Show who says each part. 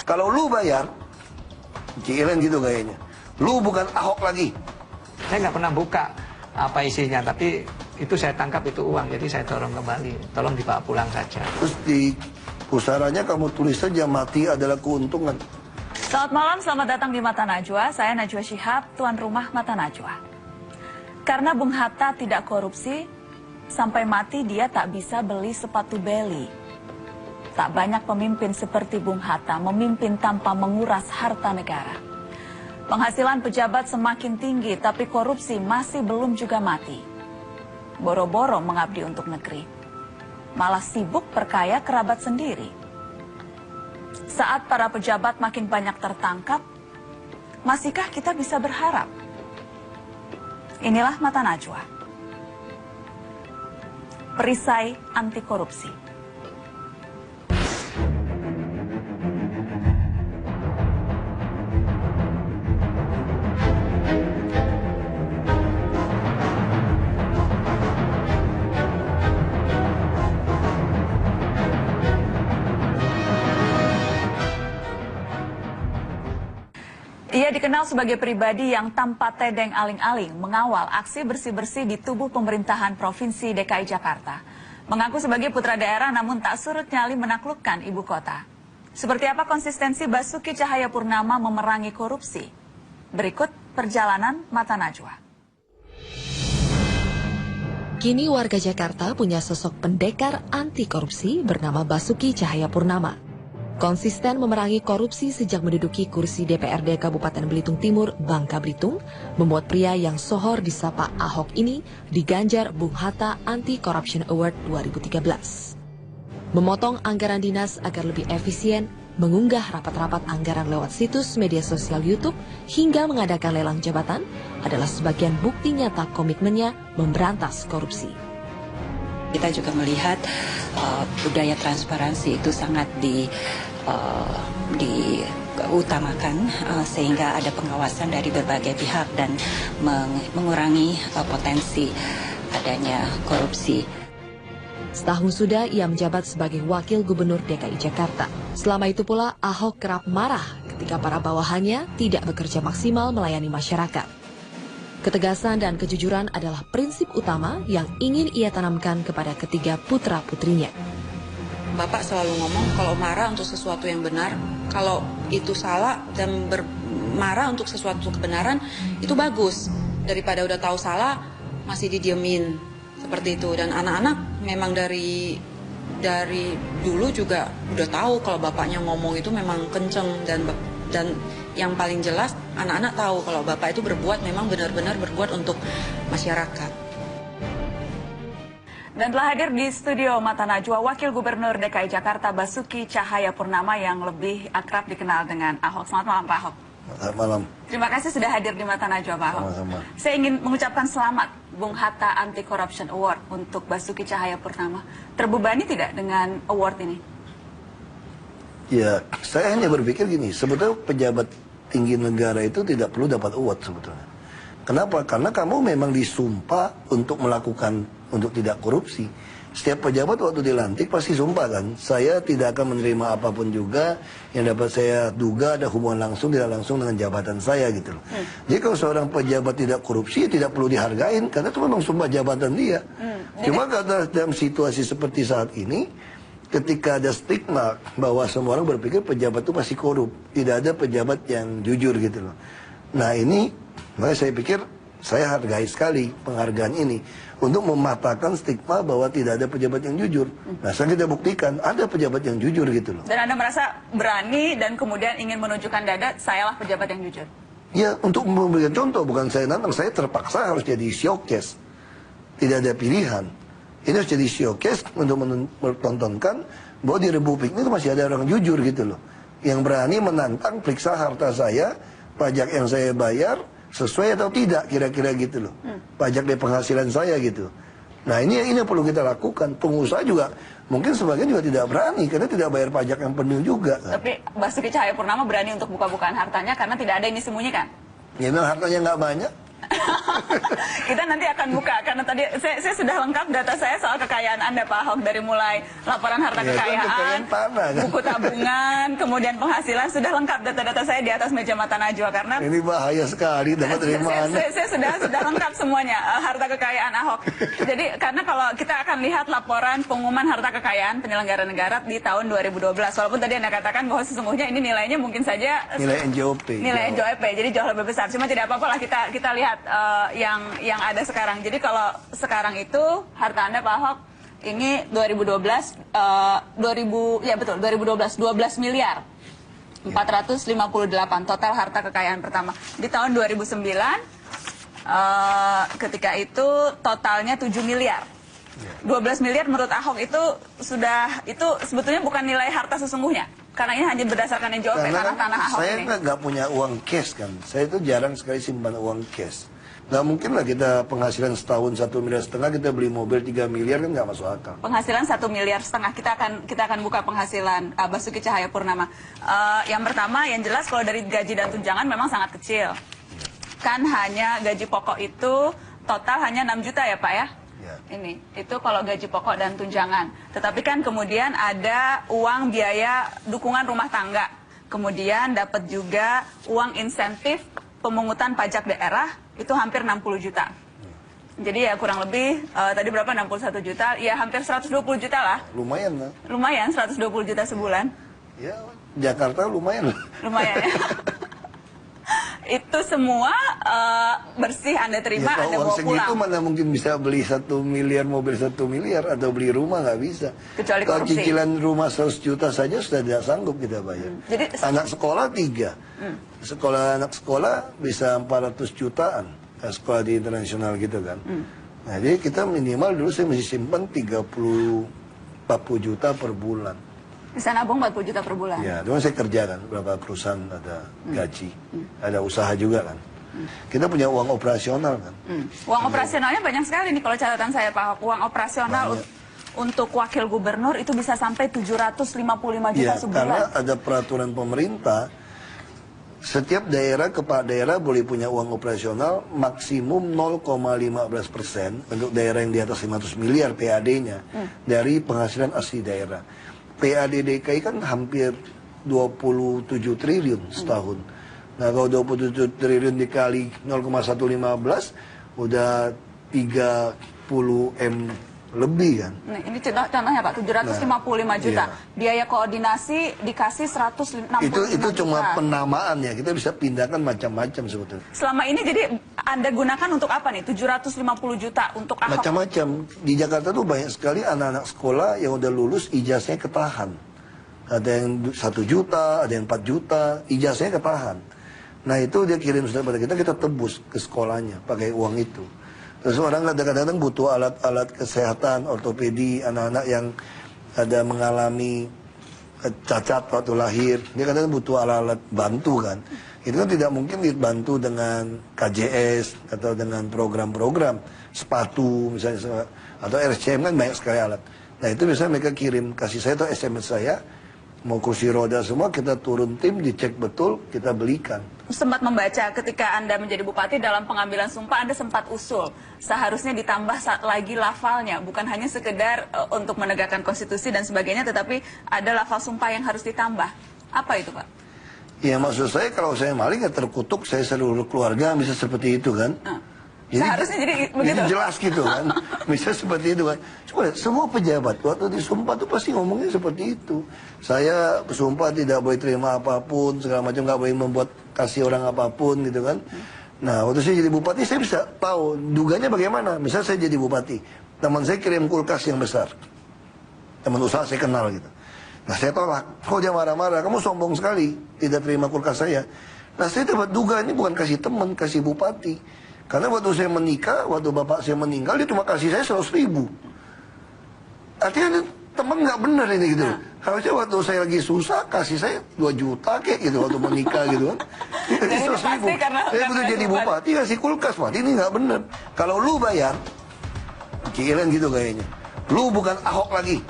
Speaker 1: Kalau lu bayar, Cilen gitu kayaknya. Lu bukan Ahok lagi.
Speaker 2: Saya nggak pernah buka apa isinya, tapi itu saya tangkap itu uang, jadi saya dorong kembali. Tolong dibawa pulang saja.
Speaker 1: Terus di pusaranya kamu tulis saja mati adalah keuntungan.
Speaker 3: Selamat malam, selamat datang di Mata Najwa. Saya Najwa Shihab, tuan rumah Mata Najwa. Karena Bung Hatta tidak korupsi, sampai mati dia tak bisa beli sepatu beli. Tak banyak pemimpin seperti Bung Hatta memimpin tanpa menguras harta negara. Penghasilan pejabat semakin tinggi, tapi korupsi masih belum juga mati. Boro-boro mengabdi untuk negeri. Malah sibuk perkaya kerabat sendiri. Saat para pejabat makin banyak tertangkap, masihkah kita bisa berharap? Inilah Mata Najwa. Perisai anti korupsi. Ia dikenal sebagai pribadi yang tanpa tedeng aling-aling mengawal aksi bersih-bersih di tubuh pemerintahan Provinsi DKI Jakarta. Mengaku sebagai putra daerah namun tak surut nyali menaklukkan ibu kota. Seperti apa konsistensi Basuki Cahayapurnama memerangi korupsi? Berikut perjalanan Mata Najwa.
Speaker 4: Kini warga Jakarta punya sosok pendekar anti korupsi bernama Basuki Cahayapurnama. Konsisten memerangi korupsi sejak menduduki kursi DPRD Kabupaten Belitung Timur, Bangka Belitung, membuat pria yang sohor disapa Ahok ini diganjar Bung Hatta Anti-Corruption Award 2013. Memotong anggaran dinas agar lebih efisien, mengunggah rapat-rapat anggaran lewat situs media sosial YouTube, hingga mengadakan lelang jabatan adalah sebagian bukti nyata komitmennya memberantas korupsi.
Speaker 5: Kita juga melihat budaya transparansi itu sangat diutamakan sehingga ada pengawasan dari berbagai pihak dan mengurangi potensi adanya korupsi.
Speaker 4: Setahun sudah ia menjabat sebagai Wakil Gubernur DKI Jakarta. Selama itu pula Ahok kerap marah ketika para bawahannya tidak bekerja maksimal melayani masyarakat. Ketegasan dan kejujuran adalah prinsip utama yang ingin ia tanamkan kepada ketiga putra-putrinya.
Speaker 6: Bapak selalu ngomong kalau marah untuk sesuatu yang benar, kalau itu salah dan marah untuk sesuatu kebenaran, itu bagus. Daripada udah tahu salah, masih didiemin seperti itu. Dan anak-anak memang dari dulu juga udah tahu kalau bapaknya ngomong itu memang kenceng dan yang paling jelas anak-anak tahu kalau bapak itu berbuat memang benar-benar berbuat untuk masyarakat.
Speaker 3: Dan telah hadir di studio Mata Najwa Wakil Gubernur DKI Jakarta Basuki Cahayapurnama yang lebih akrab dikenal dengan Ahok. Selamat malam Pak Ahok.
Speaker 1: Selamat malam.
Speaker 3: Terima kasih sudah hadir di Mata Najwa Pak Ahok.
Speaker 1: Sama-sama.
Speaker 3: Saya ingin mengucapkan selamat Bung Hatta Anti-Corruption Award untuk Basuki Cahayapurnama. Terbebani tidak dengan award ini?
Speaker 1: Ya, saya hanya berpikir gini, sebetulnya pejabat tinggi negara itu tidak perlu dapat award sebetulnya. Kenapa? Karena kamu memang disumpah untuk untuk tidak korupsi. Setiap pejabat waktu dilantik pasti sumpah kan, saya tidak akan menerima apapun juga yang dapat saya duga ada hubungan langsung tidak langsung dengan jabatan saya gitu loh. Jadi kalau seorang pejabat tidak korupsi tidak perlu dihargain karena itu memang sumpah jabatan dia. Cuma karena dalam situasi seperti saat ini, ketika ada stigma bahwa semua orang berpikir pejabat itu pasti korup, tidak ada pejabat yang jujur gitu loh. Nah ini, makanya saya pikir saya hargai sekali penghargaan ini untuk mematahkan stigma bahwa tidak ada pejabat yang jujur. Nah sekarang kita buktikan ada pejabat yang jujur gitu loh.
Speaker 3: Dan Anda merasa berani dan kemudian ingin menunjukkan dada, sayalah pejabat yang jujur? Ya,
Speaker 1: untuk memberikan contoh, bukan saya nantang, saya terpaksa harus jadi showcase. Tidak ada pilihan. Ini harus jadi showcase untuk menontonkan bahwa di Republik ini masih ada orang jujur gitu loh. Yang berani menantang periksa harta saya, pajak yang saya bayar, sesuai atau tidak kira-kira gitu loh. Pajak dari penghasilan saya gitu. Nah ini yang perlu kita lakukan. Pengusaha juga mungkin sebagian juga tidak berani karena tidak bayar pajak yang penuh juga kan.
Speaker 3: Tapi Basuki Cahayapurnama berani untuk buka-bukaan hartanya karena tidak ada yang disembunyikan?
Speaker 1: Ya memang hartanya nggak banyak.
Speaker 3: Kita nanti akan buka karena tadi saya sudah lengkap data saya soal kekayaan Anda Pak Ahok, dari mulai laporan harta
Speaker 1: Ya, kan
Speaker 3: kekayaan,
Speaker 1: kekayaan tanah, kan?
Speaker 3: buku tabungan, kemudian penghasilan, sudah lengkap data-data saya di atas meja Mata Najwa karena
Speaker 1: Ini bahaya sekali, dapat dari mana?
Speaker 3: saya sudah lengkap semuanya harta kekayaan Ahok. Jadi karena kalau kita akan lihat laporan pengumuman harta kekayaan penyelenggara negara di tahun 2012, walaupun tadi Anda katakan bahwa sesungguhnya ini nilainya mungkin saja
Speaker 1: Nilai NJOP.
Speaker 3: nilai NJOP, jadi jauh lebih besar. Cuma tidak apa-apa lah, kita lihat yang ada sekarang. Jadi kalau sekarang itu harta Anda Pak Ahok ini 2012 12 miliar 458 total harta kekayaan pertama. Di tahun 2009 ketika itu totalnya 7 miliar. 12 miliar menurut Ahok itu sebetulnya bukan nilai harta sesungguhnya. Karena ini hanya berdasarkan NJOP, tanah-tanah Ahok
Speaker 1: saya
Speaker 3: ini.
Speaker 1: nggak punya uang cash kan. Saya itu jarang sekali simpan uang cash. Nggak mungkin lah kita penghasilan setahun 1,5 miliar, kita beli mobil 3 miliar kan nggak masuk akal.
Speaker 3: Penghasilan 1,5 miliar, kita akan buka penghasilan Basuki Cahayapurnama. Yang pertama, yang jelas kalau dari gaji dan tunjangan memang sangat kecil. Kan hanya gaji pokok itu total hanya 6 juta ya Pak ya?
Speaker 1: Ya.
Speaker 3: Ini, itu kalau gaji pokok dan tunjangan. Tetapi kan kemudian ada uang biaya dukungan rumah tangga. Kemudian dapat juga uang insentif pemungutan pajak daerah, itu hampir 60 juta. Jadi ya kurang lebih, tadi berapa, 61 juta, ya hampir 120 juta lah.
Speaker 1: Lumayan lah.
Speaker 3: Lumayan, 120 juta sebulan.
Speaker 1: Ya, Jakarta lumayan lah.
Speaker 3: Lumayan ya. Itu semua bersih Anda terima,
Speaker 1: Ya,
Speaker 3: Anda
Speaker 1: kalau
Speaker 3: bawa
Speaker 1: uang segitu
Speaker 3: pulang.
Speaker 1: mana mungkin bisa beli 1 miliar, mobil 1 miliar, atau beli rumah nggak bisa.
Speaker 3: Kecuali
Speaker 1: Kalau
Speaker 3: korupsi.
Speaker 1: cicilan rumah 100 juta saja sudah tidak sanggup kita bayar.
Speaker 3: Jadi
Speaker 1: Anak sekolah 3. Anak sekolah bisa 400 jutaan. Sekolah di internasional gitu kan. Nah, jadi kita minimal dulu saya mesti simpan 30-40 juta per bulan.
Speaker 3: bisa nabung 40 juta per bulan.
Speaker 1: Ya, cuma saya kerja kan, beberapa perusahaan ada gaji, ada usaha juga kan. Kita punya uang operasional kan.
Speaker 3: Uang operasionalnya banyak sekali nih kalau catatan saya Pak Ahok. Uang operasional untuk wakil gubernur itu bisa sampai 755 juta
Speaker 1: Ya,
Speaker 3: sebulan.
Speaker 1: karena ada peraturan pemerintah, setiap daerah, kepala daerah boleh punya uang operasional maksimum 0,15% untuk daerah yang di atas 500 miliar PAD-nya dari penghasilan asli daerah. PAD DKI kan hampir 27 triliun setahun. Nah, kalau 27 triliun dikali 0,115 udah 30 M lebih kan.
Speaker 3: Nih, ini contohnya Pak, 755 juta.
Speaker 1: Iya.
Speaker 3: Biaya koordinasi dikasih 165
Speaker 1: Itu cuma
Speaker 3: juta.
Speaker 1: penamaan ya, kita bisa pindahkan macam-macam sebetulnya.
Speaker 3: Selama ini jadi Anda gunakan untuk apa nih? 750 juta untuk Ahok.
Speaker 1: Macam-macam. Di Jakarta tuh banyak sekali anak-anak sekolah yang udah lulus ijazahnya ketahan. Ada yang 1 juta, ada yang 4 juta, ijazahnya ketahan. Nah itu dia kirim surat pada kita tebus ke sekolahnya pakai uang itu. Terus orang kadang-kadang butuh alat-alat kesehatan, ortopedi, anak-anak yang ada mengalami cacat waktu lahir. Dia kadang butuh alat-alat bantu kan. Itu kan tidak mungkin dibantu dengan KJS atau dengan program-program sepatu misalnya atau RSCM kan banyak sekali alat. Nah itu biasanya mereka kirim, kasih saya atau SMS saya, mau kursi roda semua, kita turun tim, dicek betul, kita belikan.
Speaker 3: Sempat membaca ketika Anda menjadi bupati dalam pengambilan sumpah Anda sempat usul seharusnya ditambah lagi lafalnya, bukan hanya sekedar untuk menegakkan konstitusi dan sebagainya, tetapi ada lafal sumpah yang harus ditambah. Apa itu Pak?
Speaker 1: Ya maksud saya kalau saya maling ya terkutuk saya seluruh keluarga bisa seperti itu kan.
Speaker 3: Seharusnya jadi begitu.
Speaker 1: Jelas gitu kan. Bisa seperti itu kan. Coba semua pejabat waktu disumpah tuh pasti ngomongnya seperti itu. Saya bersumpah tidak boleh terima apapun, segala macam, nggak boleh membuat kasih orang apapun gitu kan. Nah waktu saya jadi bupati saya bisa tahu duganya bagaimana. Misal saya jadi bupati, teman saya kirim kulkas yang besar. Teman usaha saya kenal gitu. Nah saya tolak. Oh dia marah-marah, kamu sombong sekali tidak terima kulkas saya. Nah saya dapat duga ini bukan kasih teman, kasih bupati. Karena waktu saya menikah, waktu bapak saya meninggal, dia cuma kasih saya 100.000. Artinya teman nggak benar ini gitu. Harusnya waktu saya lagi susah, kasih saya 2 juta kayak gitu waktu menikah gitu kan.
Speaker 3: Jadi
Speaker 1: 100.000. Saya butuh jadi bupati, kasih kulkas, Pak. Ini nggak benar. Kalau lu bayar, kirain gitu kayaknya. Lu bukan Ahok lagi.